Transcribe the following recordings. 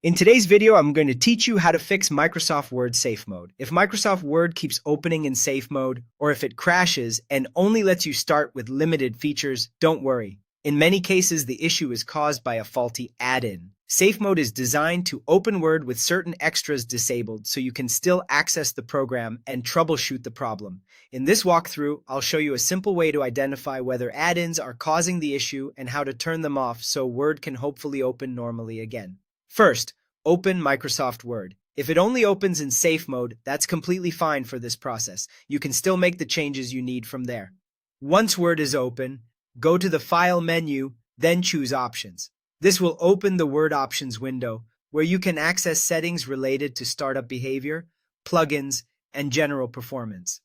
In today's video, I'm going to teach you how to fix Microsoft Word safe mode. If Microsoft Word keeps opening in safe mode, or if it crashes and only lets you start with limited features, don't worry. In many cases, the issue is caused by a faulty add-in. Safe mode is designed to open Word with certain extras disabled so you can still access the program and troubleshoot the problem. In this walkthrough, I'll show you a simple way to identify whether add-ins are causing the issue and how to turn them off so Word can hopefully open normally again. First, open Microsoft Word. If it only opens in safe mode, that's completely fine for this process. You can still make the changes you need from there. Once Word is open, go to the File menu, then choose Options. This will open the Word Options window, where you can access settings related to startup behavior, plugins, and general performance.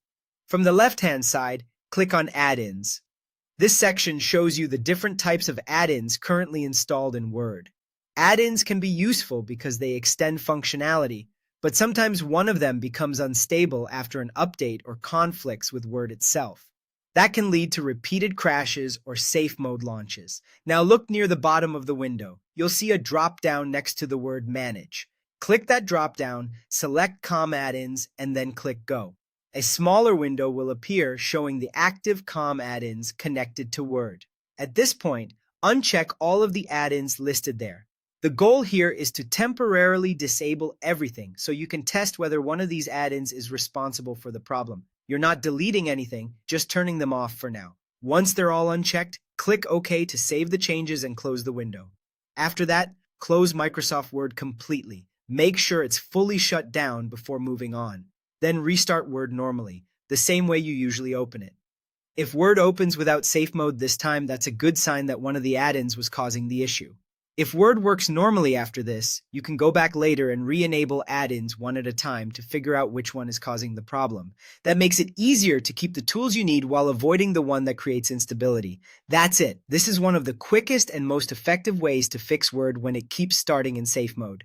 From the left-hand side, click on Add-ins. This section shows you the different types of add-ins currently installed in Word. Add-ins can be useful because they extend functionality, but sometimes one of them becomes unstable after an update or conflicts with Word itself. That can lead to repeated crashes or safe mode launches. Now look near the bottom of the window. You'll see a drop-down next to the word Manage. Click that drop-down, select COM add-ins, and then click Go. A smaller window will appear showing the active COM add-ins connected to Word. At this point, uncheck all of the add-ins listed there. The goal here is to temporarily disable everything so you can test whether one of these add-ins is responsible for the problem. You're not deleting anything, just turning them off for now. Once they're all unchecked, click OK to save the changes and close the window. After that, close Microsoft Word completely. Make sure it's fully shut down before moving on. Then restart Word normally, the same way you usually open it. If Word opens without safe mode this time, that's a good sign that one of the add-ins was causing the issue. If Word works normally after this, you can go back later and re-enable add-ins one at a time to figure out which one is causing the problem. That makes it easier to keep the tools you need while avoiding the one that creates instability. That's it. This is one of the quickest and most effective ways to fix Word when it keeps starting in safe mode.